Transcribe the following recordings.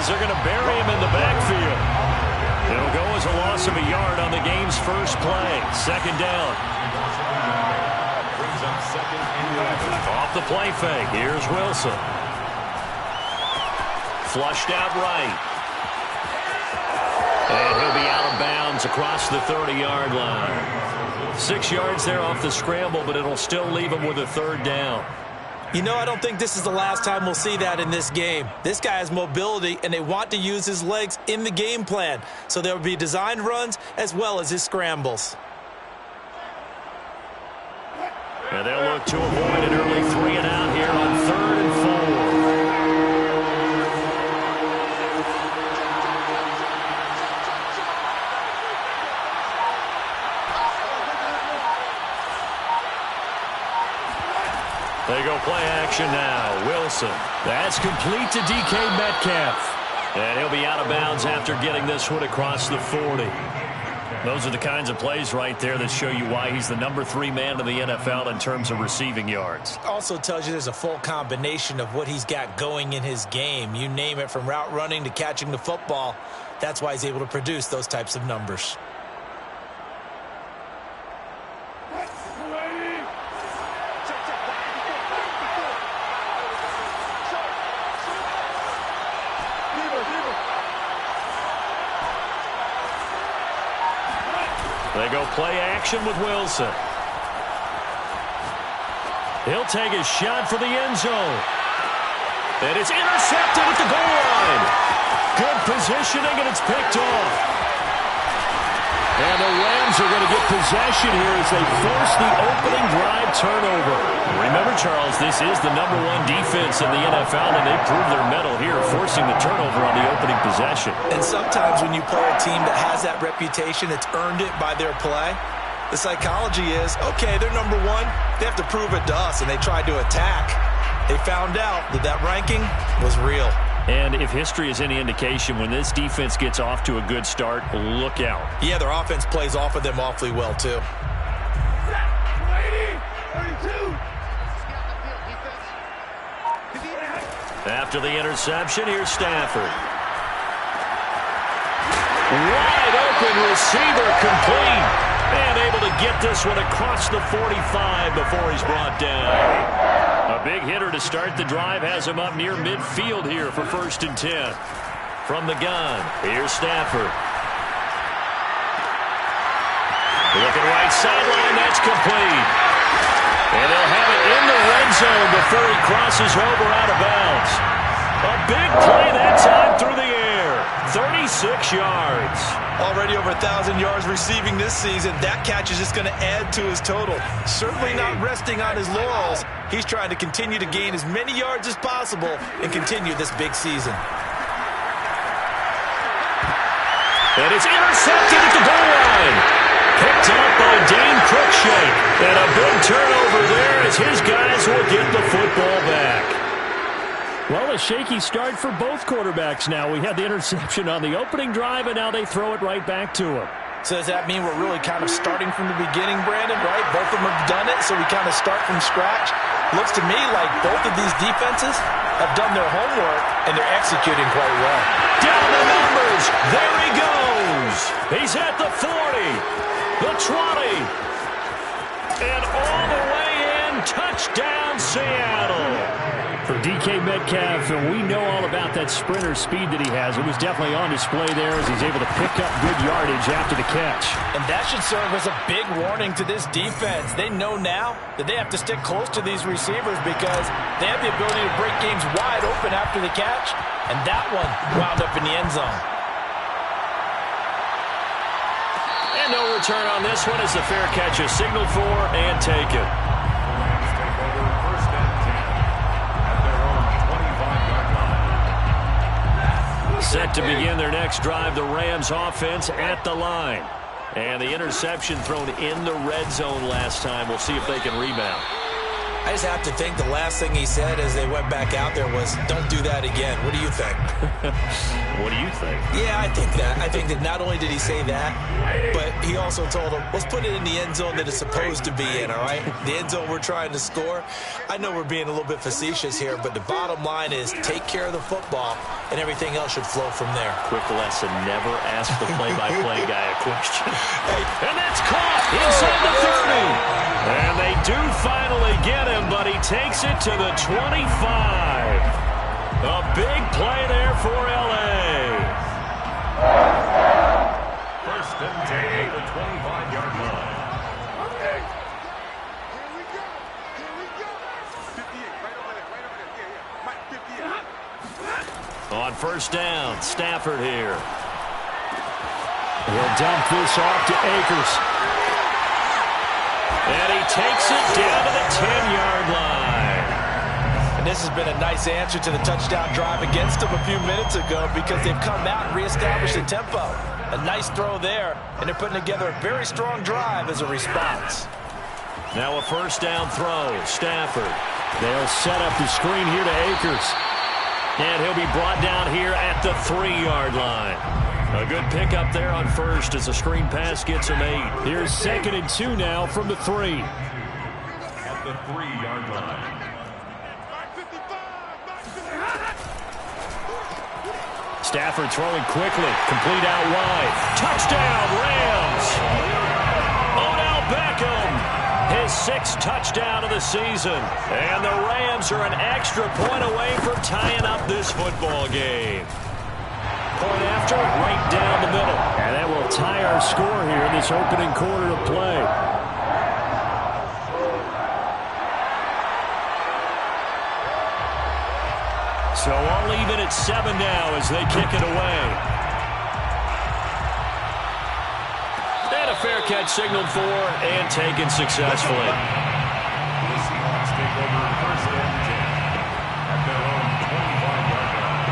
as they're going to bury him in the backfield. It'll go as a loss of a yard on the game's first play. Second down. Off the play fake. Here's Wilson. Flushed out right. And he'll be out of bounds across the 30-yard line. 6 yards there off the scramble, but it'll still leave him with a third down. You know, I don't think this is the last time we'll see that in this game. This guy has mobility, and they want to use his legs in the game plan. So there will be designed runs as well as his scrambles. And they'll look to avoid an early 3-and-out here on 3rd and 4. They go play action now. Wilson. That's complete to DK Metcalf. And he'll be out of bounds after getting this one across the 40. Those are the kinds of plays right there that show you why he's the number 3 man in the NFL in terms of receiving yards. Also tells you there's a full combination of what he's got going in his game. You name it, from route running to catching the football. That's why he's able to produce those types of numbers. They go play action with Wilson. He'll take a shot for the end zone. And it's intercepted at the goal line. Good positioning, and it's picked off. And the Rams are going to get possession here as they force the opening drive turnover. Remember, Charles, this is the number 1 defense in the NFL, and they prove their mettle here, forcing the turnover on the opening possession. And sometimes when you play a team that has that reputation, it's earned it by their play. The psychology is, okay, they're number 1. They have to prove it to us, and they tried to attack. They found out that that ranking was real. And if history is any indication, when this defense gets off to a good start, look out. Yeah, their offense plays off of them awfully well, too. After the interception, here's Stafford. Wide open receiver, complete. And able to get this one across the 45 before he's brought down. A big hitter to start the drive has him up near midfield here for 1st and 10. From the gun, here's Stafford. Looking right sideline, that's complete. And they'll have it in the red zone before he crosses over out of bounds. A big play that time through the air. 36 yards. Already over 1,000 yards receiving this season. That catch is just going to add to his total. Certainly not resting on his laurels. He's trying to continue to gain as many yards as possible and continue this big season. And it's intercepted at the goal line. Picked up by Dane Cruikshank. And a big turnover there as his guys will get the football back. Well, a shaky start for both quarterbacks now. We had the interception on the opening drive, and now they throw it right back to him. So does that mean we're really kind of starting from the beginning, Brandon, right? Both of them have done it, so we kind of start from scratch. Looks to me like both of these defenses have done their homework, and they're executing quite well. Down the numbers. There he goes. He's at the 40, the 20, and all the way in. Touchdown, Seattle. For DK Metcalf, and we know all about that sprinter speed that he has. It was definitely on display there as he's able to pick up good yardage after the catch. And that should serve as a big warning to this defense. They know now that they have to stick close to these receivers because they have the ability to break games wide open after the catch, and that one wound up in the end zone. And no return on this one as the fair catch is signaled for and taken. Set to begin their next drive, the Rams offense at the line. And the interception thrown in the red zone last time. We'll see if they can rebound. I just have to think the last thing he said as they went back out there was, don't do that again. What do you think? What do you think? Yeah, I think that. I think that not only did he say that, but he also told them, let's put it in the end zone that it's supposed to be in, all right? The end zone we're trying to score. I know we're being a little bit facetious here, but the bottom line is take care of the football, and everything else should flow from there. Quick lesson, never ask the play-by-play guy a question. And that's caught inside the 30. And they do finally get him, but he takes it to the 25. A big play there for L.A. First and 10 at the 25-yard line. Okay. Here we go. Here we go. 58, right over there. Yeah. Mike, 58. On first down, Stafford here. He'll dump this off to Akers. And he takes it down to the 10-yard line. And this has been a nice answer to the touchdown drive against them a few minutes ago because they've come out and reestablished the tempo. A nice throw there, and they're putting together a very strong drive as a response. Now a first down throw, Stafford. They'll set up the screen here to Akers. And he'll be brought down here at the 3-yard line. A good pickup there on first as the screen pass gets him 8. Here's 2nd and 2 now from the 3. At the 3-yard line. Stafford throwing quickly. Complete out wide. Touchdown, Rams! Odell Beckham, his 6th touchdown of the season. And the Rams are an extra point away from tying up this football game. Point after, right down the middle. And that will tie our score here in this opening quarter of play. So all even at 7 now as they kick it away. And a fair catch signaled for and taken successfully. The Seahawks take over first and 10 at their own 25-yard line.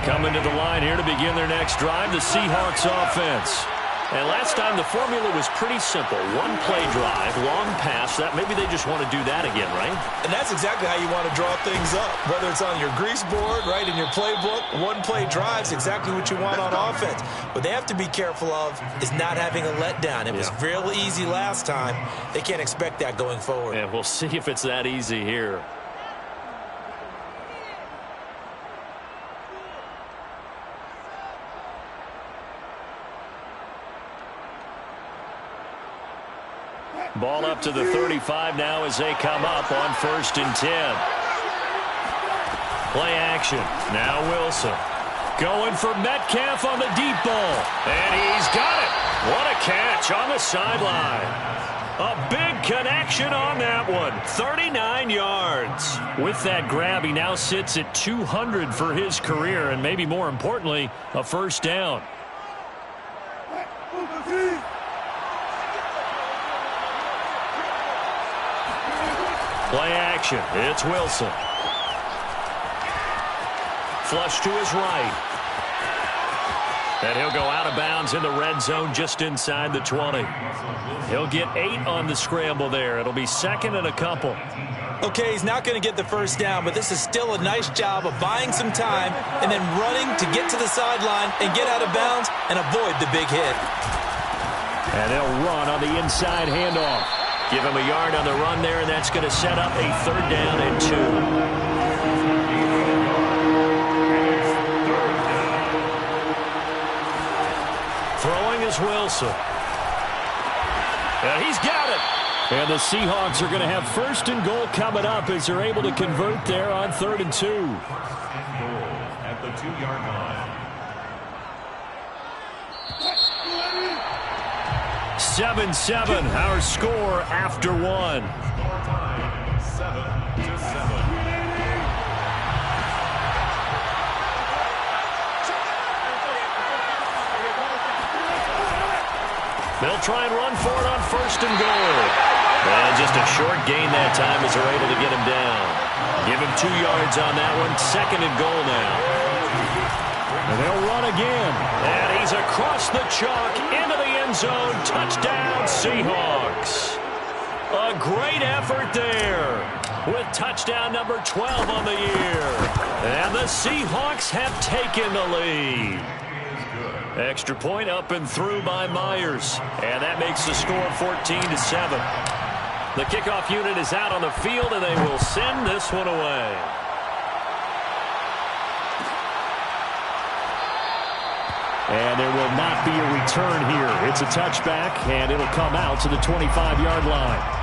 Coming to the line here to begin their next drive, the Seahawks offense. And last time the formula was pretty simple. One play drive, long pass. That maybe they just want to do that again, right? And that's exactly how you want to draw things up. Whether it's on your grease board, right, in your playbook, one play drive is exactly what you want on offense. What they have to be careful of is not having a letdown. It was real easy last time. They can't expect that going forward. And we'll see if it's that easy here. Ball up to the 35 now as they come up on first and 10. Play action. Now Wilson. Going for Metcalf on the deep ball. And he's got it. What a catch on the sideline. A big connection on that one. 39 yards. With that grab, he now sits at 200 for his career, and maybe more importantly, a first down. Play action. It's Wilson. Flush to his right. And he'll go out of bounds in the red zone just inside the 20. He'll get 8 on the scramble there. It'll be 2nd and a couple. Okay, he's not going to get the first down, but this is still a nice job of buying some time and then running to get to the sideline and get out of bounds and avoid the big hit. And they'll run on the inside handoff. Give him a yard on the run there, and that's going to set up a 3rd down and 2. Throwing is Wilson. And he's got it. And the Seahawks are going to have 1st and goal coming up as they're able to convert there on 3rd and 2. At the 2-yard line. 7-7, our score after 1. 7-7. try and run for it on 1st and goal. And just a short gain that time as they're able to get him down. Give him 2 yards on that one. 2nd and goal now. And they'll run again. And he's across the chalk into the end zone. Touchdown, Seahawks. A great effort there with touchdown number 12 on the year. And the Seahawks have taken the lead. Extra point up and through by Myers. And that makes the score 14-7. The kickoff unit is out on the field, and they will send this one away. And there will not be a return here. It's a touchback, and it'll come out to the 25-yard line.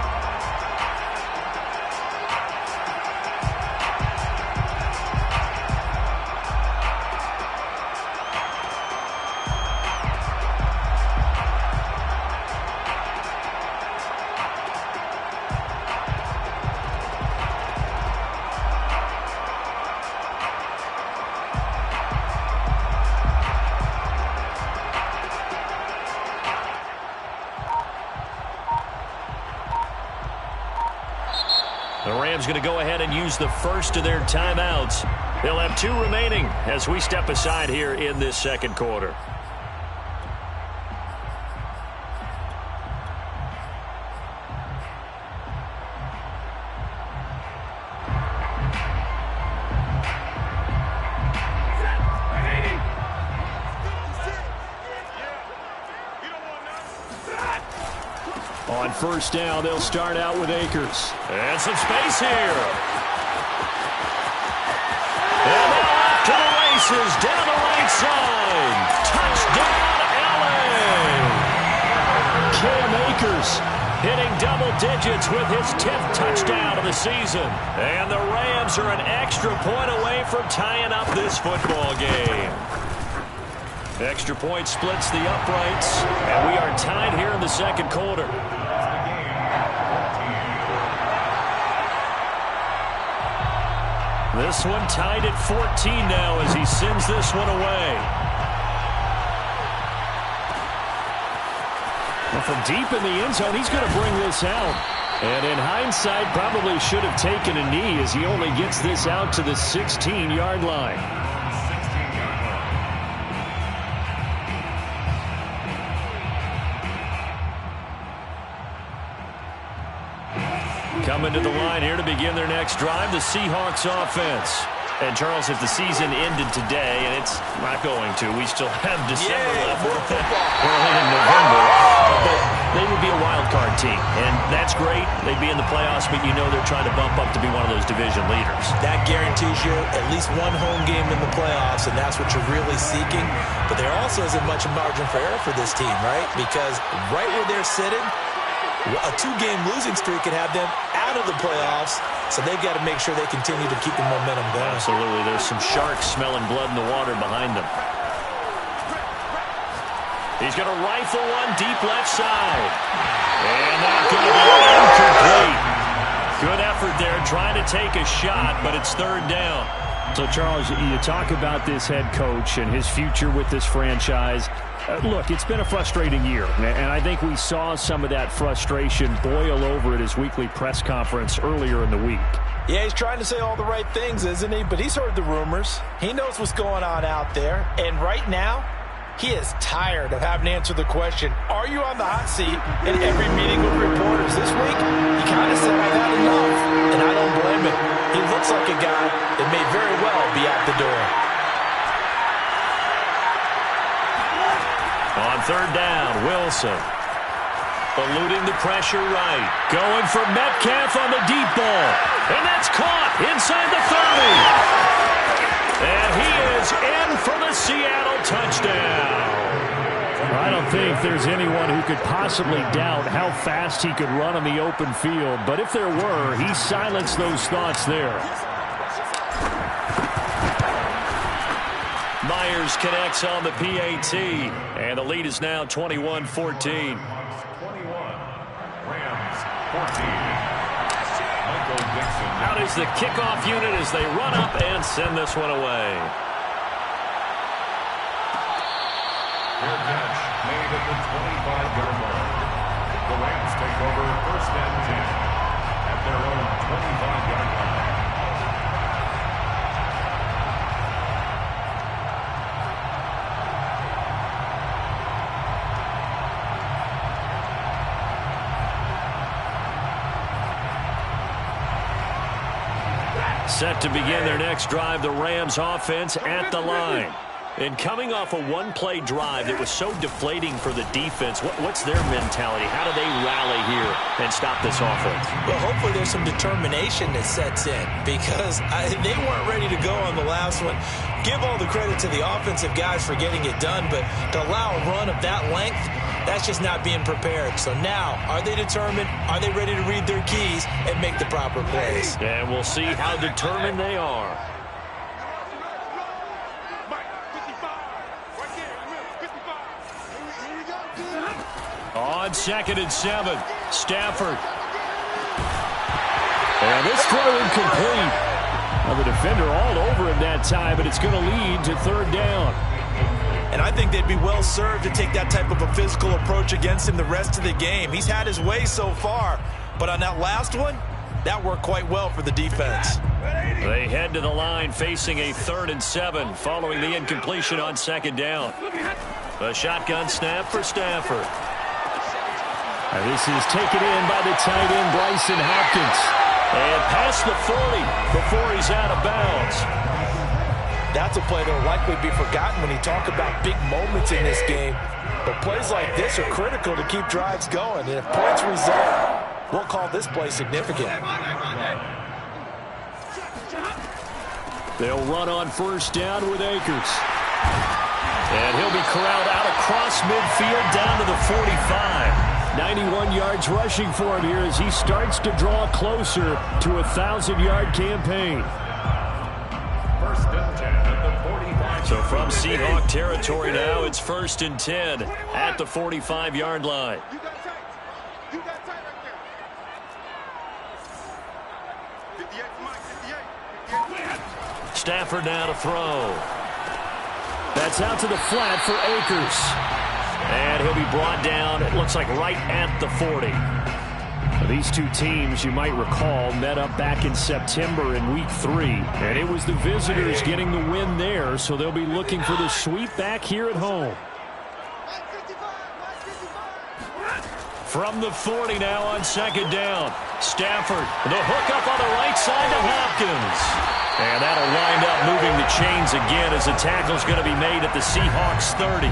The Rams going to go ahead and use the first of their timeouts. They'll have 2 remaining as we step aside here in this 2nd quarter. On 1st down, they'll start out with Akers. And some space here. And now off to the races down the right side. Touchdown, LA. Cam Akers hitting double digits with his 10th touchdown of the season. And the Rams are an extra point away from tying up this football game. Extra point splits the uprights, and we are tied here in the 2nd quarter. This one tied at 14 now as he sends this one away. Well, from deep in the end zone, he's going to bring this out. And in hindsight, probably should have taken a knee as he only gets this out to the 16-yard line. Coming to the line here to begin their next drive, the Seahawks offense. And, Charles, if the season ended today, and it's not going to, we still have December left. Early in November. But they would be a wild card team, and that's great. They'd be in the playoffs, but you know they're trying to bump up to be one of those division leaders. That guarantees you at least one home game in the playoffs, and that's what you're really seeking. But there also isn't much margin for error for this team, right? Because right where they're sitting, a 2-game losing streak could have them out of the playoffs, so they've got to make sure they continue to keep the momentum going. Absolutely. There's some sharks smelling blood in the water behind them. He's going to rifle one deep left side. And that's going to be incomplete. Good effort there trying to take a shot, but it's 3rd down. So, Charles, you talk about this head coach and his future with this franchise. Look, it's been a frustrating year, and I think we saw some of that frustration boil over at his weekly press conference earlier in the week. Yeah, he's trying to say all the right things, isn't he? But he's heard the rumors. He knows what's going on out there. And right now, he is tired of having to answer the question, are you on the hot seat in every meeting with reporters? This week, he kind of said, I've had enough, and I don't blame him. He looks like a guy that may very well be out the door. On 3rd down, Wilson. Eluding the pressure right. Going for Metcalf on the deep ball. And that's caught inside the 30. And he is in for the Seattle touchdown. I don't think there's anyone who could possibly doubt how fast he could run on the open field. But if there were, he silenced those thoughts there. Myers connects on the PAT, and the lead is now 21-14. 21, Rams 14. Michael Dixon. Out is the kickoff unit as they run up and send this one away. Fair catch made at the 25-yard line. over 1st and 10 at their own 25-yard line. Set to begin their next drive, the Rams offense at the line. And coming off a one-play drive that was so deflating for the defense, what's their mentality? How do they rally here and stop this offense? Well, hopefully there's some determination that sets in because they weren't ready to go on the last one. Give all the credit to the offensive guys for getting it done, but to allow a run of that length, that's just not being prepared. So now, are they determined? Are they ready to read their keys and make the proper plays? And we'll see how determined they are. On 2nd and 7, Stafford. And this throw incomplete. Now the defender all over him that time, but it's going to lead to 3rd down. And I think they'd be well served to take that type of a physical approach against him the rest of the game. He's had his way so far, but on that last one, that worked quite well for the defense. They head to the line facing a 3rd and 7 following the incompletion on 2nd down. A shotgun snap for Stafford. And this is taken in by the tight end, Bryson Hopkins. And past the 40 before he's out of bounds. That's a play that will likely be forgotten when you talk about big moments in this game. But plays like this are critical to keep drives going. And if points result, we'll call this play significant. They'll run on 1st down with Akers. And he'll be corralled out across midfield down to the 45. 91 yards rushing for him here as he starts to draw closer to a 1,000-yard campaign. 1st and 10 at the 45. So from Seahawk territory now, it's 1st and 10 at the 45-yard line. You got tight. You got tight right there. 58, Mike, 58. Stafford now to throw. That's out to the flat for Akers. And he'll be brought down, it looks like right at the 40. These two teams, you might recall, met up back in September in Week 3. And it was the visitors getting the win there, so they'll be looking for the sweep back here at home. From the 40 now on 2nd down. Stafford, the hook up on the right side to Hopkins. And that'll wind up moving the chains again as the tackle's going to be made at the Seahawks 30.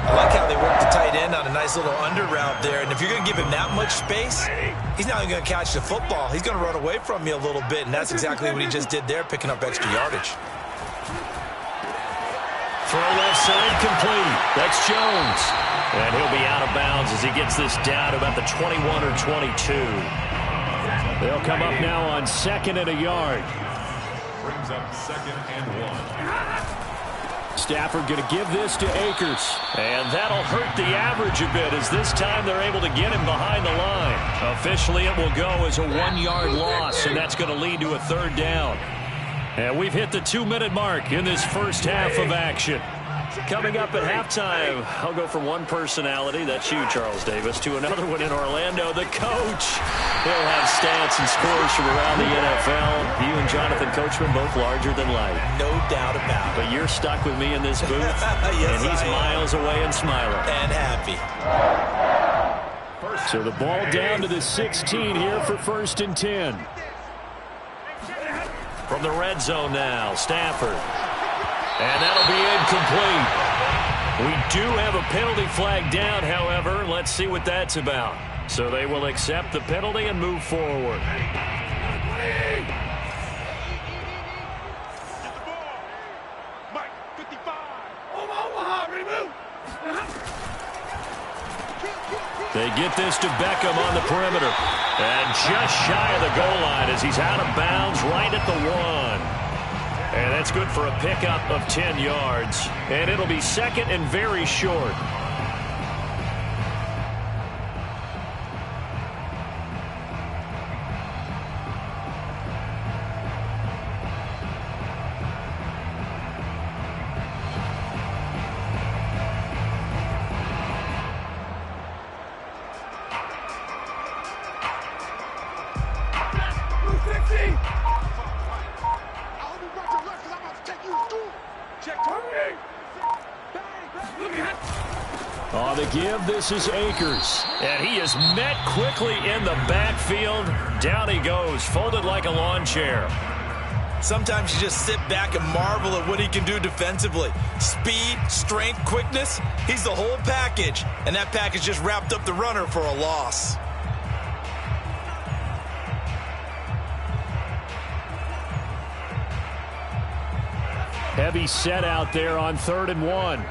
I like how they work the tight end on a nice little under route there. And if you're going to give him that much space, he's not even going to catch the football. He's going to run away from you a little bit, and that's exactly what he just did there, picking up extra yardage. Throw left side complete. That's Jones. And he'll be out of bounds as he gets this down to about the 21 or 22. They'll come up now on 2nd and a yard. Brings up 2nd and 1. Stafford going to give this to Akers. And that'll hurt the average a bit as this time they're able to get him behind the line. Officially, it will go as a 1-yard loss, and that's going to lead to a 3rd down. And we've hit the 2-minute mark in this first half of action. Coming up at halftime, I'll go from one personality, that's you, Charles Davis, to another one in Orlando, the coach. He'll have stats and scores from around the NFL. You and Jonathan Coachman both larger than life. No doubt about it. But you're stuck with me in this booth, Yes, and he's miles away and smiling. And happy. So the ball down to the 16 here for 1st and 10. From the red zone now, Stafford. And that'll be incomplete. We do have a penalty flag down, however. Let's see what that's about. So they will accept the penalty and move forward. Get the ball. Mike, 55. Omaha, remove. They get this to Beckham on the perimeter. And just shy of the goal line as he's out of bounds right at the 1. And that's good for a pickup of 10 yards. And it'll be 2nd and very short. On the give, this is Akers. And he is met quickly in the backfield. Down he goes, folded like a lawn chair. Sometimes you just sit back and marvel at what he can do defensively. Speed, strength, quickness, he's the whole package. And that package just wrapped up the runner for a loss. Heavy set out there on 3rd and 1.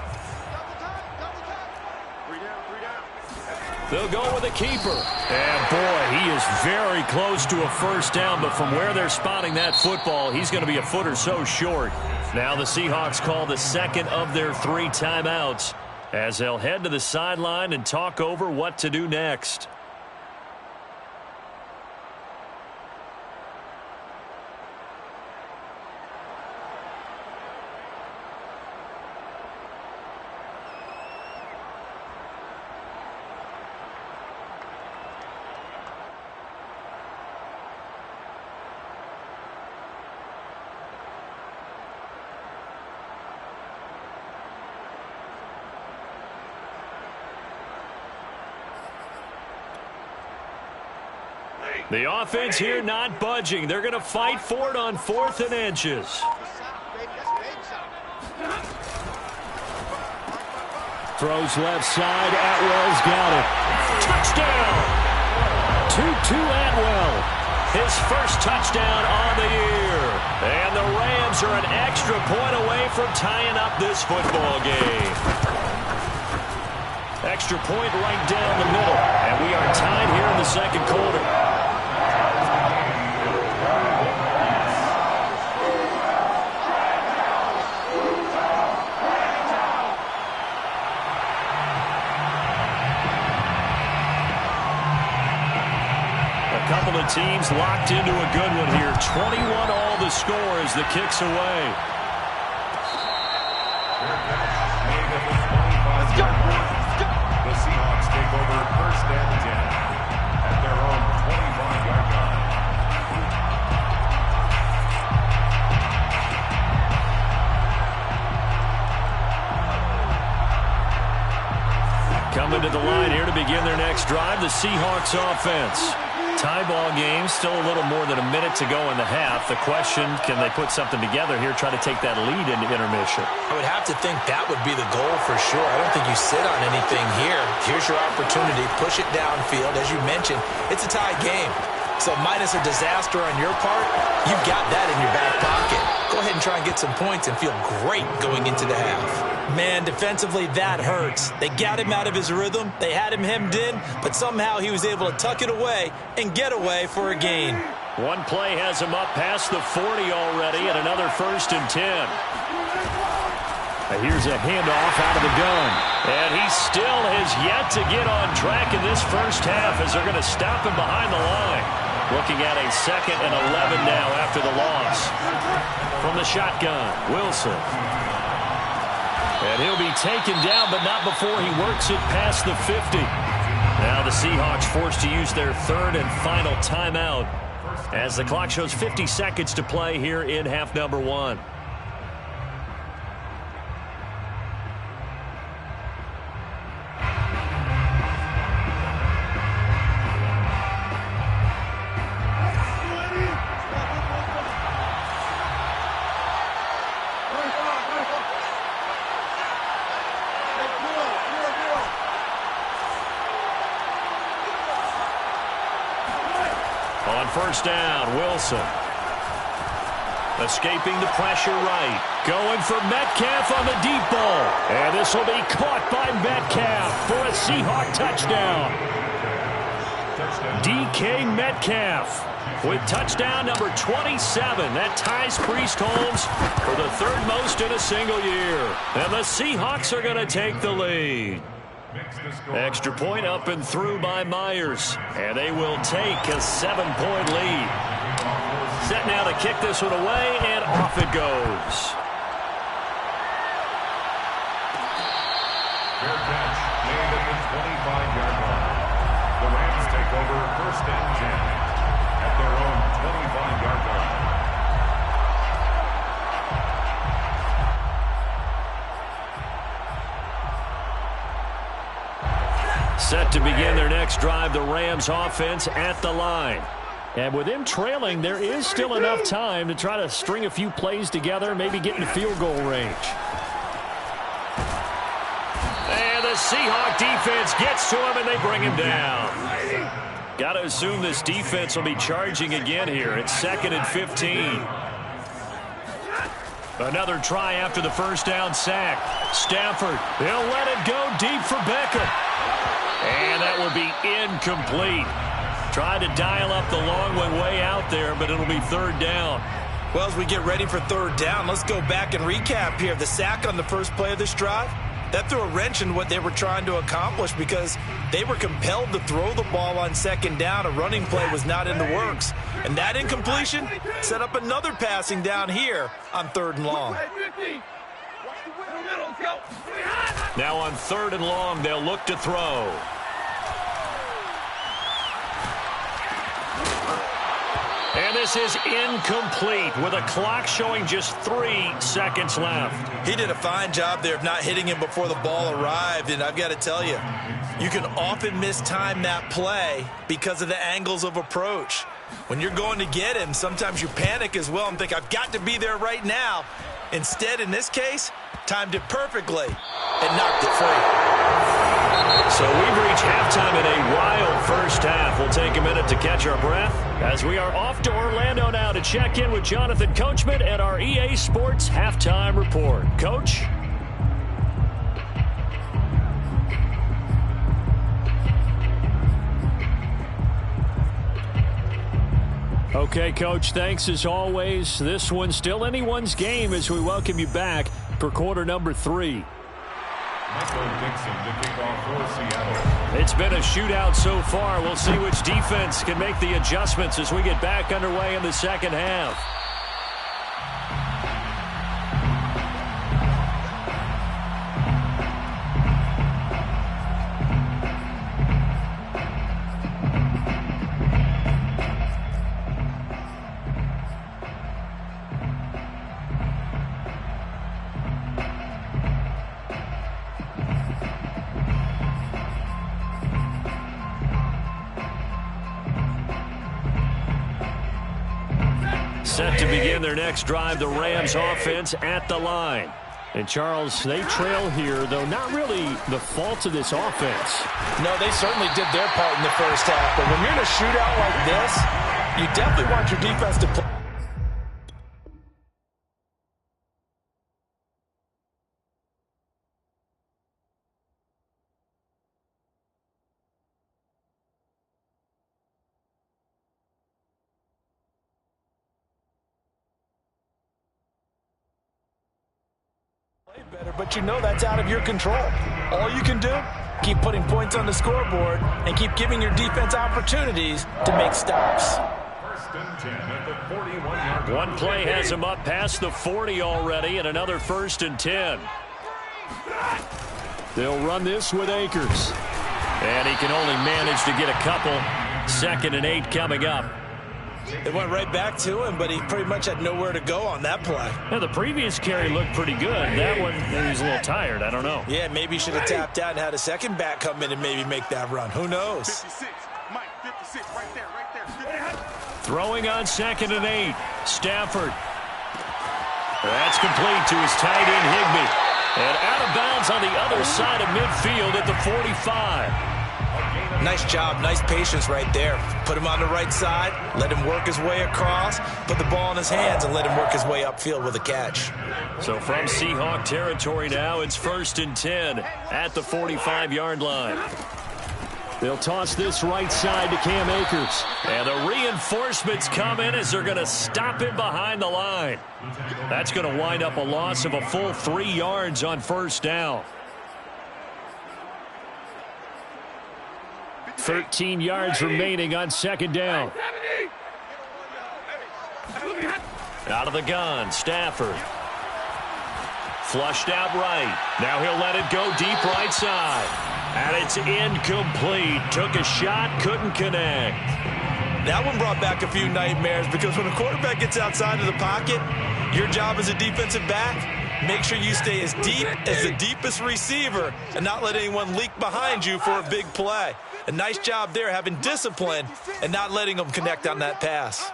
They'll go with a keeper. And, boy, he is very close to a first down, but from where they're spotting that football, he's going to be a foot or so short. Now the Seahawks call the second of their 3 timeouts as they'll head to the sideline and talk over what to do next. The offense here not budging. They're going to fight for it on 4th and inches. Throws left side. Atwell's got it. Touchdown! Tutu Atwell. His first touchdown on the year. And the Rams are an extra point away from tying up this football game. Extra point right down the middle. And we are tied here in the second quarter. Couple of teams locked into a good one here. 21 all the score as the kick's away. The Seahawks take over 1st and 10 at their own 25-yard line. Coming to the line here to begin their next drive, the Seahawks offense. Tie ball game, still a little more than a minute to go in the half. The question, can they put something together here, try to take that lead into intermission? I would have to think that would be the goal for sure. I don't think you sit on anything here. Here's your opportunity. Push it downfield. As you mentioned, it's a tie game. So minus a disaster on your part, you've got that in your back pocket. Go ahead and try and get some points and feel great going into the half. Man, defensively, that hurts. They got him out of his rhythm. They had him hemmed in, but somehow he was able to tuck it away and get away for a gain. One play has him up past the 40 already, and another 1st and 10. Here's a handoff out of the gun. And he still has yet to get on track in this first half as they're going to stop him behind the line. Looking at a 2nd and 11 now after the loss. From the shotgun, Wilson. And he'll be taken down, but not before he works it past the 50. Now the Seahawks forced to use their 3rd and final timeout as the clock shows 50 seconds to play here in half number 1. On 1st down, Wilson. Escaping the pressure right. Going for Metcalf on the deep ball. And this will be caught by Metcalf for a Seahawk touchdown. DK Metcalf with touchdown number 27. That ties Priest Holmes for the 3rd most in a single year. And the Seahawks are going to take the lead. Extra point up and through by Myers. And they will take a 7-point lead. Set now to kick this one away, and off it goes. Fair catch made at the 25-yard line. The Rams take over 1st and 10 at their own 25-yard line. Set to begin their next drive, the Rams offense at the line. And with them trailing, there is still enough time to try to string a few plays together, maybe get in field goal range. And the Seahawk defense gets to him, and they bring him down. Got to assume this defense will be charging again here. It's 2nd and 15. Another try after the first down sack. Stafford, he'll let it go deep for Beckham. And that would be incomplete. Tried to dial up the long way out there, but it'll be 3rd down. Well, as we get ready for 3rd down, let's go back and recap here. The sack on the first play of this drive, that threw a wrench in what they were trying to accomplish because they were compelled to throw the ball on 2nd down. A running play was not in the works. And that incompletion set up another passing down here on 3rd and long. Now on 3rd and long, they'll look to throw. And this is incomplete with a clock showing just 3 seconds left. He did a fine job there of not hitting him before the ball arrived, and I've got to tell you, you can often mistime that play because of the angles of approach. When you're going to get him, sometimes you panic as well and think, I've got to be there right now. Instead, in this case, timed it perfectly and knocked it free. So we've reached halftime in a wild first half. We'll take a minute to catch our breath as we are off to Orlando now to check in with Jonathan Coachman at our EA Sports Halftime Report. Coach? Okay, Coach, thanks as always. This one's still anyone's game as we welcome you back for quarter number 3. Michael Dixon to kick off for Seattle. It's been a shootout so far. We'll see which defense can make the adjustments as we get back underway in the second half. Set to begin their next drive, the Rams offense at the line. And, Charles, they trail here, though not really the fault of this offense. No, they certainly did their part in the first half. But when you're in a shootout like this, you definitely want your defense to play. Better, but you know that's out of your control. All you can do, keep putting points on the scoreboard and keep giving your defense opportunities to make stops. 1st and 10 at the 41-yard line. One play has him up past the 40 already, and another 1st and 10. They'll run this with Akers. And he can only manage to get a couple. 2nd and 8 coming up. It went right back to him, but he pretty much had nowhere to go on that play. Now, the previous carry looked pretty good. That one, he was a little tired. I don't know. Yeah, maybe he should have tapped out and had a second back come in and maybe make that run. Who knows? 56, Mike, 56, right there. Throwing on 2nd and 8. Stafford. That's complete to his tight end, Higbee. And out of bounds on the other side of midfield at the 45. Nice job, nice patience right there. Put him on the right side, let him work his way across, put the ball in his hands, and let him work his way upfield with a catch. So from Seahawk territory now, it's 1st and 10 at the 45-yard line. They'll toss this right side to Cam Akers. And the reinforcements come in as they're going to stop him behind the line. That's going to wind up a loss of a full 3 yards on 1st down. 13 yards remaining on 2nd down. Out of the gun, Stafford. Flushed out right. Now he'll let it go deep right side. And it's incomplete. Took a shot, couldn't connect. That one brought back a few nightmares because when a quarterback gets outside of the pocket, your job as a defensive back Make sure you stay as deep as the deepest receiver and not let anyone leak behind you for a big play. A nice job there, having discipline and not letting them connect on that pass.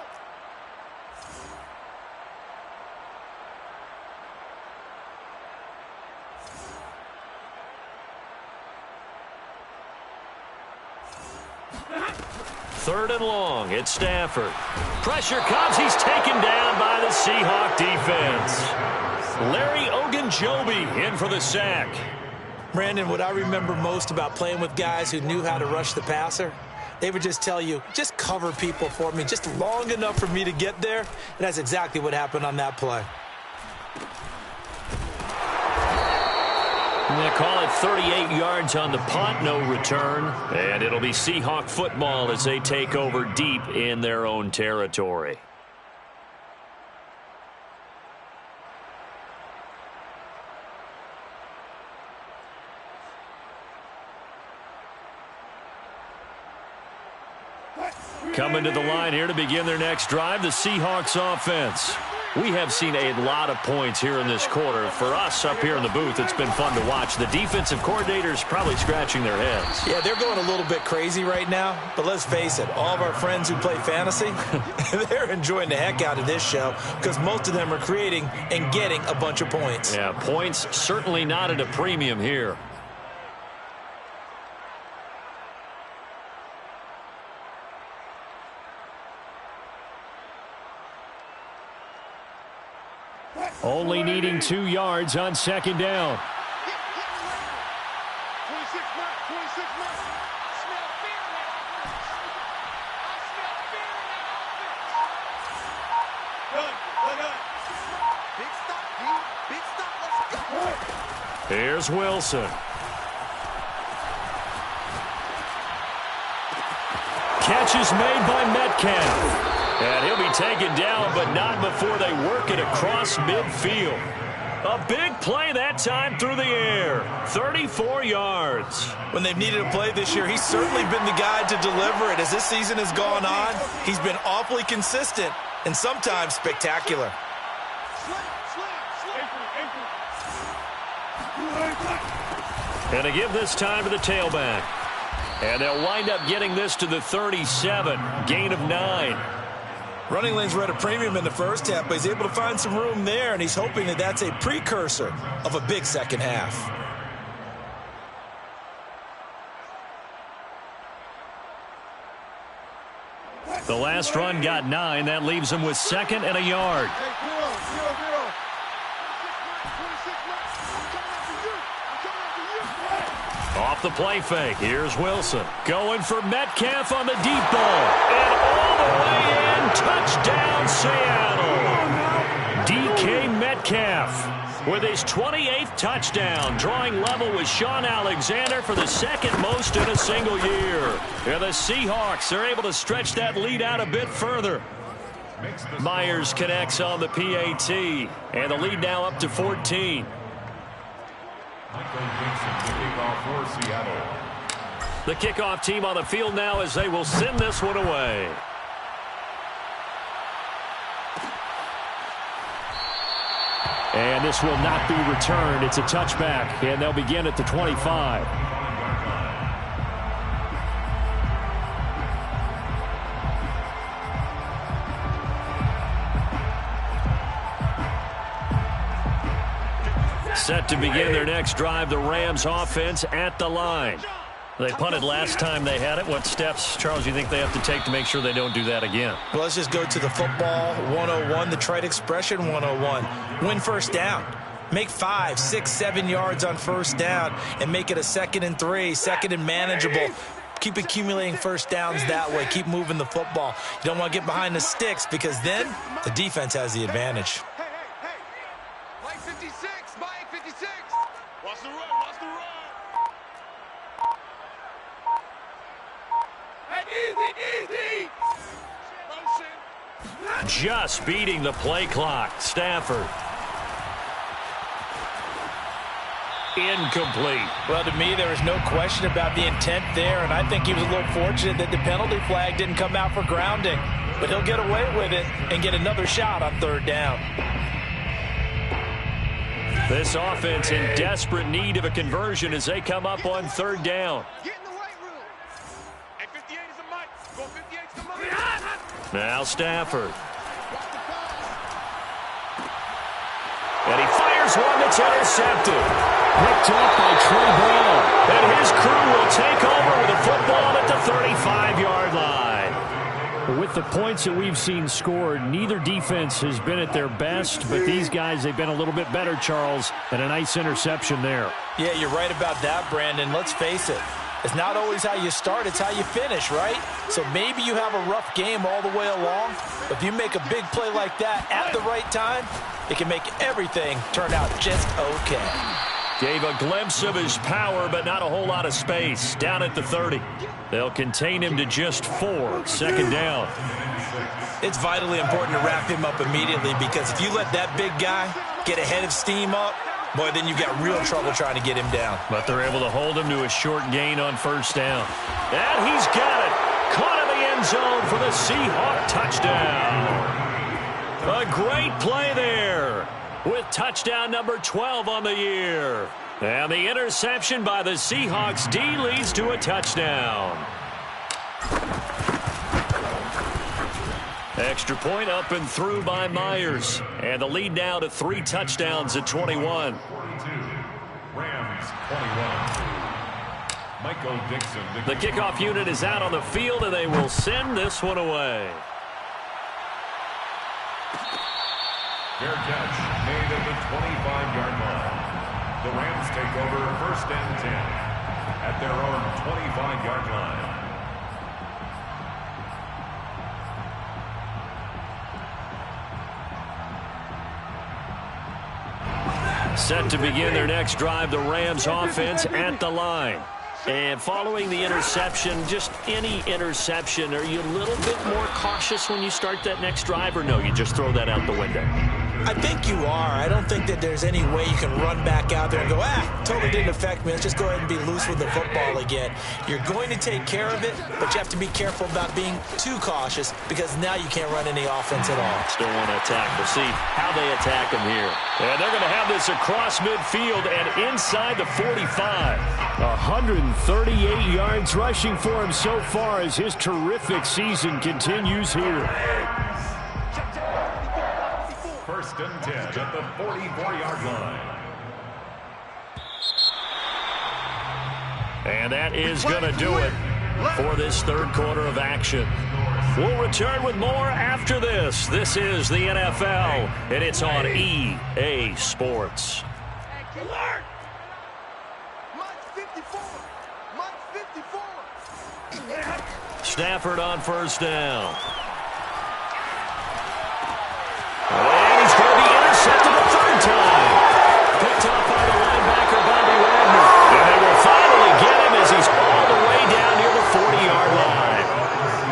Third and long. It's Stafford. Pressure comes. He's taken down by the Seahawk defense. Larry Ogunjobi in for the sack. Brandon, what I remember most about playing with guys who knew how to rush the passer, they would just tell you, just cover people for me, just long enough for me to get there. And that's exactly what happened on that play. They call it 38 yards on the punt, no return. And it'll be Seahawk football as they take over deep in their own territory. Coming to the line here to begin their next drive, the Seahawks offense. We have seen a lot of points here in this quarter. For us up here in the booth, it's been fun to watch. The defensive coordinators probably scratching their heads. Yeah, they're going a little bit crazy right now. But let's face it, all of our friends who play fantasy, they're enjoying the heck out of this show because most of them are creating and getting a bunch of points. Yeah, points certainly not at a premium here. Only needing 2 yards on second down. 26 mark, 26 mark. Smell fear in that offense. I smell fear in that offense. Big stop, D. Big stop. Let's go. Here's Wilson. Catch is made by Metcalf. And he'll be taken down, but not before they work it across midfield. A big play that time through the air. 34 yards. When they've needed a play this year, he's certainly been the guy to deliver it. As this season has gone on, he's been awfully consistent and sometimes spectacular. And to give this time to the tailback. And they'll wind up getting this to the 37. Gain of 9. Running lanes were at a premium in the first half, but he's able to find some room there, and he's hoping that that's a precursor of a big second half. The last run got 9. That leaves him with second and a yard. Off the play fake. Here's Wilson. Going for Metcalf on the deep ball. And all the way in. Touchdown, Seattle. DK Metcalf with his 28th touchdown. Drawing level with Sean Alexander for the second most in a single year. And the Seahawks are able to stretch that lead out a bit further. Myers connects on the PAT. And the lead now up to 14. The kickoff team on the field now as they will send this one away. And this will not be returned. It's a touchback, and they'll begin at the 25. Set to begin their next drive, the Rams offense at the line. They punted last time they had it. What steps, Charles, do you think they have to take to make sure they don't do that again? Well, let's just go to the football 101, the trite expression 101. Win first down. Make 5, 6, 7 yards on first down and make it a 2nd and 3, 2nd and manageable. Keep accumulating first downs that way. Keep moving the football. You don't want to get behind the sticks because then the defense has the advantage. Mike 56, Mike 56. Watch the run, watch the run. Hey, easy. Motion. Just beating the play clock. Stafford. Incomplete. Well, to me, there was no question about the intent there, and I think he was a little fortunate that the penalty flag didn't come out for grounding. But he'll get away with it and get another shot on third down. This offense in desperate need of a conversion as they come up on third down. Get in the weight room. Hey, 58 is a mic. Go 58 is the mic. Now Stafford. And he fires one that's intercepted. Picked up by Trey Brown. And his crew will take over with a football at the 35-yard line. With the points that we've seen scored, neither defense has been at their best, but these guys, they've been a little bit better, Charles, and a nice interception there. Yeah, you're right about that, Brandon. Let's face it. It's not always how you start, it's how you finish, right? So maybe you have a rough game all the way along. If you make a big play like that at the right time, it can make everything turn out just okay. Gave a glimpse of his power, but not a whole lot of space. Down at the 30. They'll contain him to just 4. Second down. It's vitally important to wrap him up immediately because if you let that big guy get ahead of steam up, boy, then you've got real trouble trying to get him down. But they're able to hold him to a short gain on first down. And he's got it. Caught in the end zone for the Seahawk touchdown. A great play there with touchdown number 12 on the year. And the interception by the Seahawks D leads to a touchdown. Extra point up and through by Myers. And the lead now to 3 touchdowns at 21. 42. Rams 21. Michael Dixon. The kickoff unit is out on the field, and they will send this one away. Fair catch made at the 25-yard line. The Rams take over first and 10 at their own 25-yard line. Set to begin their next drive, the Rams offense at the line. And following the interception, just any interception, are you a little bit more cautious when you start that next drive, or no, you just throw that out the window? I think you are. I don't think that there's any way you can run back out there and go, totally didn't affect me. Let's just go ahead and be loose with the football again. You're going to take care of it, but you have to be careful about being too cautious because now you can't run any offense at all. Still want to attack. We'll see how they attack him here. And they're going to have this across midfield and inside the 45. 138 yards rushing for him so far as his terrific season continues here. First and 10 at the 44-yard line. And that is going to do it for this third quarter of action. We'll return with more after this. This is the NFL, and it's on EA Sports. Stafford on first down. And he's going to be intercepted a third time. Picked up by the linebacker, Bobby Wagner. And they will finally get him as he's all the way down near the 40-yard line.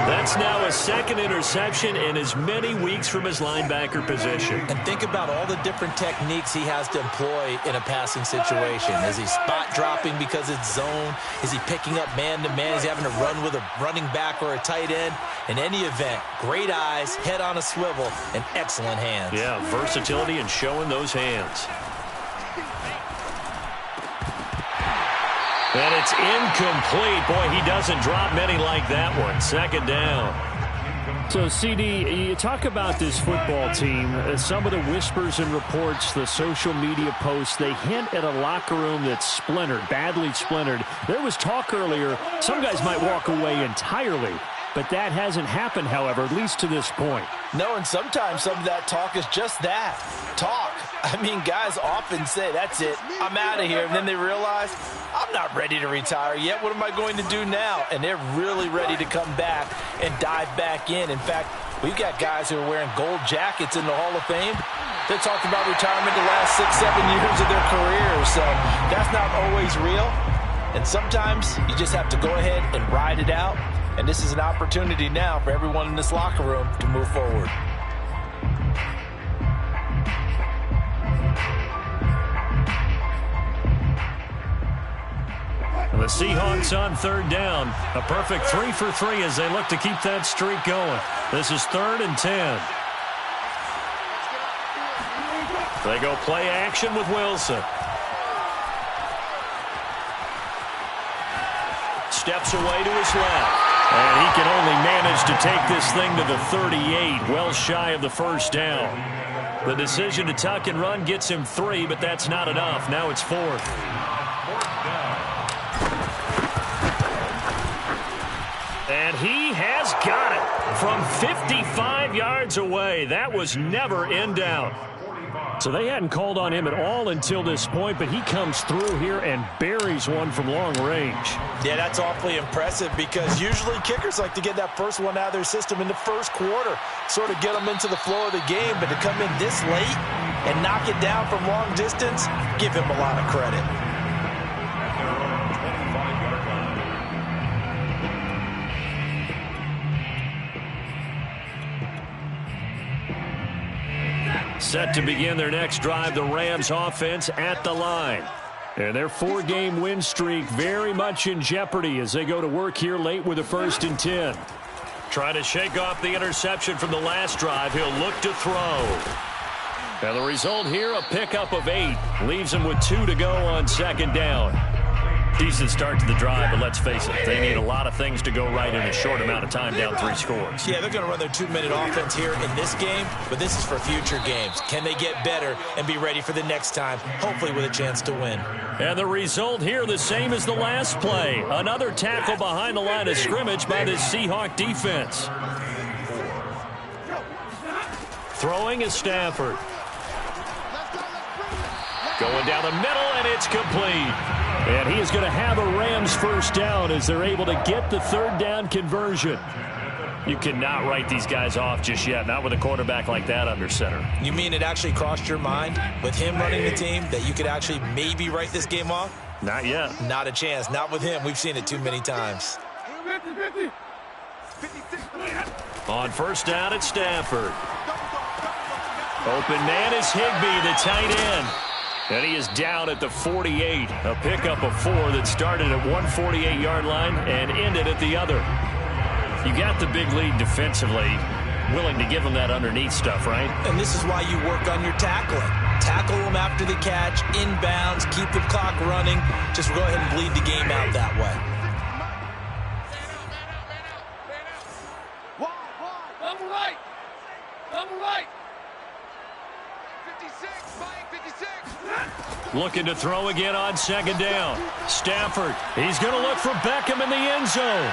That's now a second interception in as many weeks from his linebacker position. And think about all the different techniques he has to employ in a passing situation. Is he spot dropping because it's zone? Is he picking up man-to-man? Is he having to run with a running back or a tight end? In any event, great eyes, head on a swivel, and excellent hands. Yeah, versatility and showing those hands. And it's incomplete. Boy, he doesn't drop many like that one. Second down. So, CD, you talk about this football team. Some of the whispers and reports, the social media posts, they hint at a locker room that's splintered, badly splintered. There was talk earlier, some guys might walk away entirely. But that hasn't happened, however, at least to this point. No, and sometimes some of that talk is just that, talk. I mean, guys often say, that's it, I'm out of here. And then they realize, I'm not ready to retire yet. What am I going to do now? And they're really ready to come back and dive back in. In fact, we've got guys who are wearing gold jackets in the Hall of Fame. They talked about retirement the last 6-7 years of their careers. So that's not always real. And sometimes you just have to go ahead and ride it out. And this is an opportunity now for everyone in this locker room to move forward. The Seahawks on third down. A perfect 3 for 3 as they look to keep that streak going. This is 3rd and 10. They go play action with Wilson. Steps away to his left. And he can only manage to take this thing to the 38, well shy of the first down. The decision to tuck and run gets him 3, but that's not enough. Now it's 4th. And he has got it from 55 yards away. That was never in doubt. So they hadn't called on him at all until this point, but he comes through here and buries one from long range. Yeah, that's awfully impressive because usually kickers like to get that first one out of their system in the first quarter, sort of get them into the flow of the game, but to come in this late and knock it down from long distance, give him a lot of credit. Set to begin their next drive, the Rams offense at the line. And their 4-game win streak very much in jeopardy as they go to work here late with a 1st and 10. Trying to shake off the interception from the last drive. He'll look to throw. And the result here, a pickup of 8. Leaves him with 2 to go on 2nd down. Decent start to the drive, but let's face it, they need a lot of things to go right in a short amount of time, down 3 scores. Yeah, they're going to run their 2-minute offense here in this game, but this is for future games. Can they get better and be ready for the next time, hopefully with a chance to win? And the result here, the same as the last play. Another tackle behind the line of scrimmage by this Seahawk defense. Throwing is Stafford. Going down the middle, and it's complete. And he is going to have a Rams 1st down as they're able to get the 3rd down conversion. You cannot write these guys off just yet, not with a quarterback like that under center. You mean it actually crossed your mind with him running the team that you could actually maybe write this game off? Not yet. Not a chance. Not with him. We've seen it too many times. On 1st down, it's Stafford. Open man is Higbee, the tight end. And he is down at the 48. A pickup of 4 that started at 148-yard line and ended at the other. You got the big lead defensively. Willing to give him that underneath stuff, right? And this is why you work on your tackling. Tackle them after the catch, inbounds, keep the clock running. Just go ahead and bleed the game out that way. Number right. Number right. 56, Mike, 56. Looking to throw again on 2nd down. Stafford, he's going to look for Beckham in the end zone.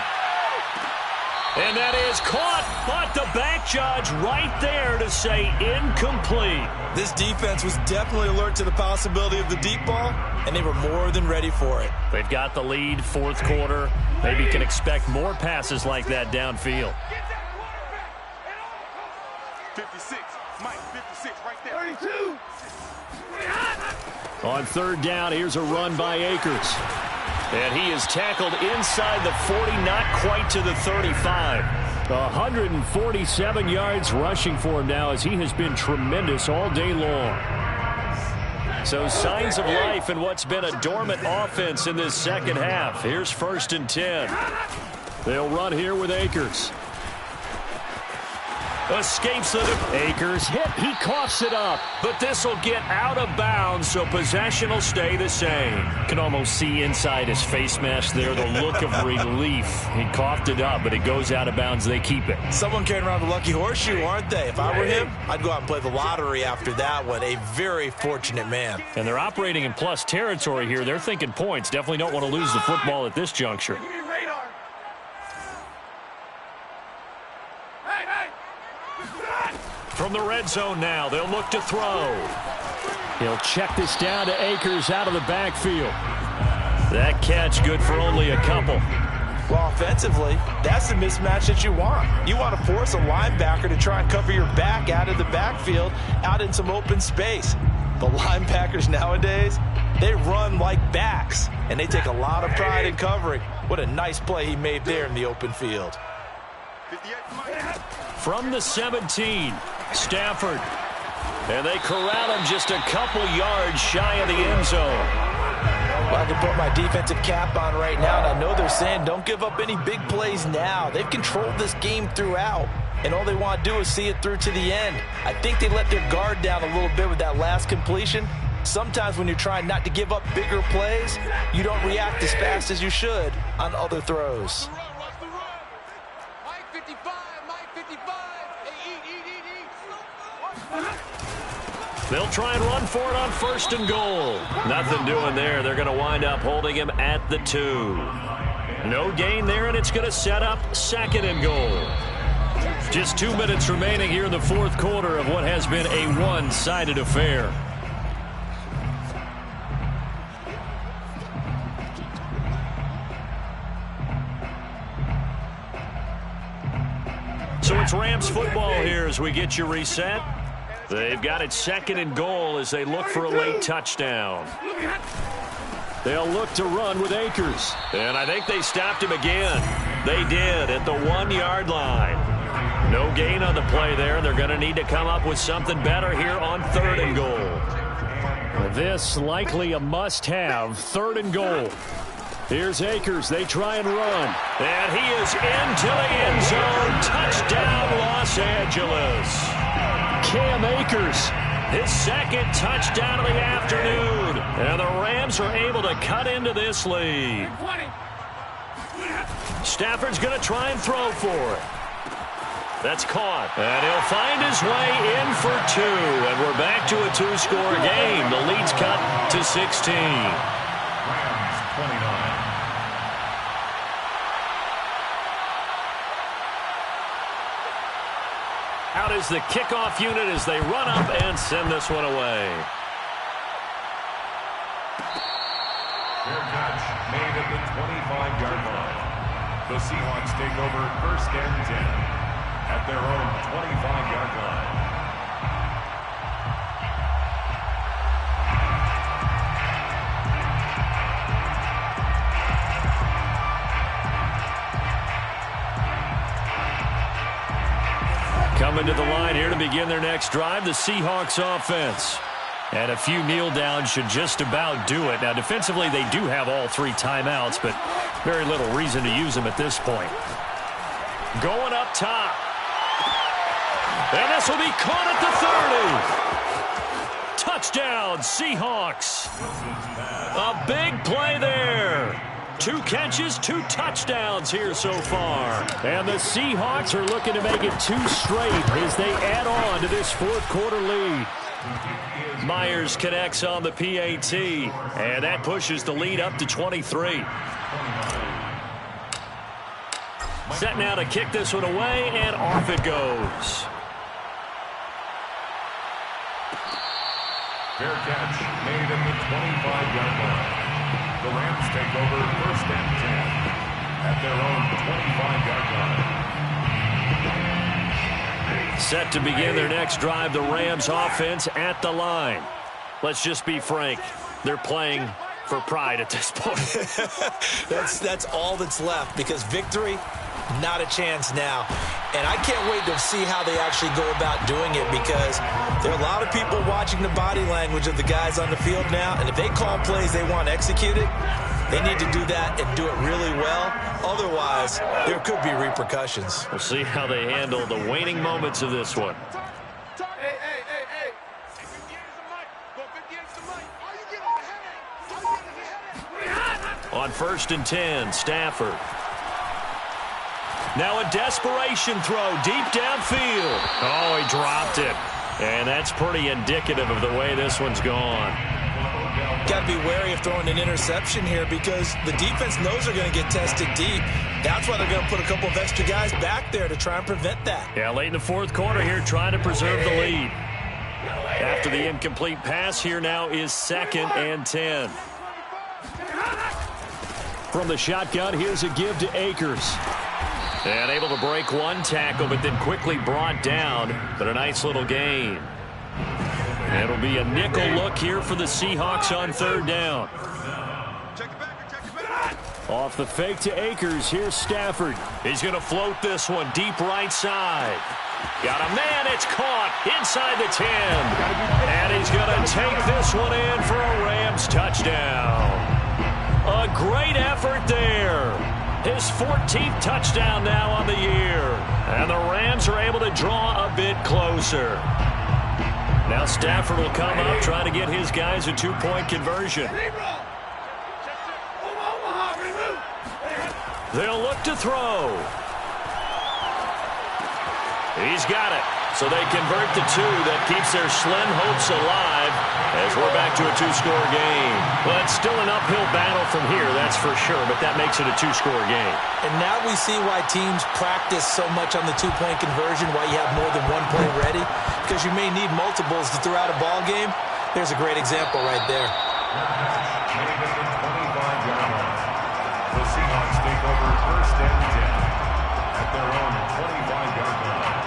And that is caught, but the back judge right there to say incomplete. This defense was definitely alert to the possibility of the deep ball, and they were more than ready for it. They've got the lead, 4th quarter. Maybe can expect more passes like that downfield. 56, Mike, 56, right there. 32. On 3rd down, here's a run by Akers. And he is tackled inside the 40, not quite to the 35. 147 yards rushing for him now as he has been tremendous all day long. So signs of life in what's been a dormant offense in this 2nd half. Here's 1st and 10. They'll run here with Akers. Escapes the Akers hit. He coughs it up, but this will get out of bounds, so possession will stay the same. Can almost see inside his face mask there the look of relief. He coughed it up, but it goes out of bounds. They keep it. Someone carrying around the lucky horseshoe, aren't they? If I were him, I'd go out and play the lottery after that one. A very fortunate man. And they're operating in plus territory here. They're thinking points. Definitely don't want to lose the football at this juncture. From the red zone now, they'll look to throw. He'll check this down to Akers out of the backfield. That catch good for only a couple. Well, offensively, that's the mismatch that you want. You want to force a linebacker to try and cover your back out of the backfield, out in some open space. The linebackers nowadays, they run like backs, and they take a lot of pride in covering. What a nice play he made there in the open field. From the 17, Stafford. And they corral him just a couple yards shy of the end zone. Well, I can put my defensive cap on right now, and I know they're saying don't give up any big plays now. They've controlled this game throughout. and all they want to do is see it through to the end. I think they let their guard down a little bit with that last completion. Sometimes when you're trying not to give up bigger plays, you don't react as fast as you should on other throws. Mike 55, Mike 55. Hey, eat. They'll try and run for it on 1st and goal. Nothing doing there. They're going to wind up holding him at the 2. No gain there, and it's going to set up 2nd and goal. Just 2 minutes remaining here in the 4th quarter of what has been a one-sided affair. So it's Rams football here as we get you reset. They've got it 2nd and goal as they look for a late touchdown. They'll look to run with Akers. And I think they stopped him again. They did at the 1-yard line. No gain on the play there. They're going to need to come up with something better here on 3rd and goal. This likely a must-have 3rd and goal. Here's Akers. They try and run. And he is into the end zone. Touchdown, Los Angeles. Cam Akers. His 2nd touchdown of the afternoon. And the Rams are able to cut into this lead. Stafford's going to try and throw for it. That's caught. And he'll find his way in for 2. And we're back to a 2-score game. The lead's cut to 16. Rams 29. Out is the kickoff unit as they run up and send this one away. Fair catch made at the 25-yard line. The Seahawks take over 1st and 10 at their own 25-yard line. Coming to the line here to begin their next drive, the Seahawks offense. And a few kneel downs should just about do it. Now, defensively, they do have all 3 timeouts, but very little reason to use them at this point. Going up top. And this will be caught at the 30. Touchdown, Seahawks. A big play there. 2 catches, 2 touchdowns here so far. And the Seahawks are looking to make it 2 straight as they add on to this 4th quarter lead. Myers connects on the PAT, and that pushes the lead up to 23. Set now to kick this one away, and off it goes. Fair catch made at the 25-yard line. The Rams take over 1st and 10 at their own 25-yard line. Set to begin their next drive, the Rams offense at the line. Let's just be frank. They're playing for pride at this point. That's all that's left, because victory, not a chance now. And I can't wait to see how they actually go about doing it, because there are a lot of people watching the body language of the guys on the field now, and if they call plays they want executed, they need to do that and do it really well. Otherwise, there could be repercussions. We'll see how they handle the waning moments of this one. Hey. 58 is the mic. Go 58 is the mic. How you getting the headache? How you getting the headache? On 1st and 10, Stafford. Now a desperation throw deep downfield. Oh, he dropped it. And that's pretty indicative of the way this one's gone. Got to be wary of throwing an interception here, because the defense knows they're going to get tested deep. That's why they're going to put a couple of extra guys back there to try and prevent that. Yeah, late in the 4th quarter here, trying to preserve the lead. After the incomplete pass, here now is 2nd and 10. From the shotgun, here's a give to Akers. And able to break one tackle, but then quickly brought down. But a nice little gain. It'll be a nickel look here for the Seahawks on 3rd down. Check it back. Off the fake to Akers, here's Stafford. He's going to float this one deep right side. Got a man, it's caught inside the 10. And he's going to take this one in for a Rams touchdown. A great effort there. His 14th touchdown now on the year. And the Rams are able to draw a bit closer. Now Stafford will come up, try to get his guys a two-point conversion. They'll look to throw. He's got it. So they convert the two. That keeps their slim hopes alive as we're back to a two-score game. Well, it's still an uphill battle from here, that's for sure, but that makes it a two-score game. And now we see why teams practice so much on the two-point conversion, why you have more than 1 point ready, because you may need multiples to throw out a ball game. There's a great example right there. The Seahawks take over first and 10 at their own 25-yard line.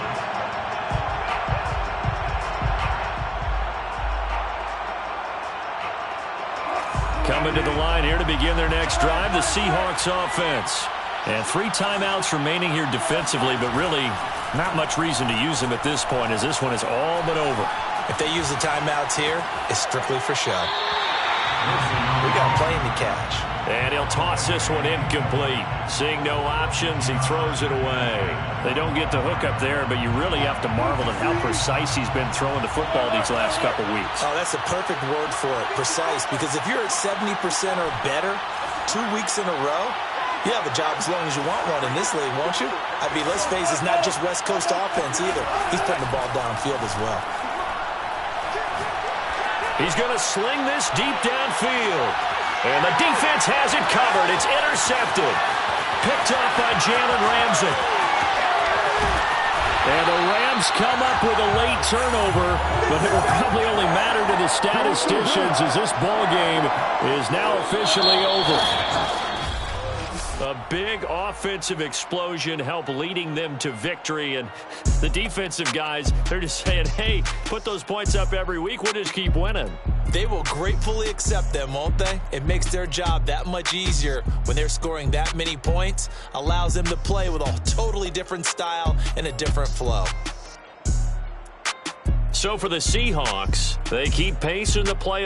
Coming to the line here to begin their next drive, the Seahawks offense. And 3 timeouts remaining here defensively, but really not much reason to use them at this point as this one is all but over. If they use the timeouts here, it's strictly for show. We got a plane to catch. And he'll toss this one incomplete. Seeing no options, he throws it away. They don't get the hook up there, but you really have to marvel at how precise he's been throwing the football these last couple weeks. Oh, that's a perfect word for it, precise, because if you're at 70% or better 2 weeks in a row, you have a job as long as you want one in this league, won't you? I mean, let's face it, it's not just West Coast offense either. He's putting the ball downfield as well. He's going to sling this deep downfield. And the defense has it covered. It's intercepted. Picked up by Jalen Ramsey. And the Rams come up with a late turnover, but it will probably only matter to the statisticians as this ball game is now officially over. A big offensive explosion helped leading them to victory, and the defensive guys, they're just saying, hey, put those points up every week, we'll just keep winning. They will gratefully accept them, won't they? It makes their job that much easier when they're scoring that many points, allows them to play with a totally different style and a different flow. So for the Seahawks, they keep pace in the playoffs.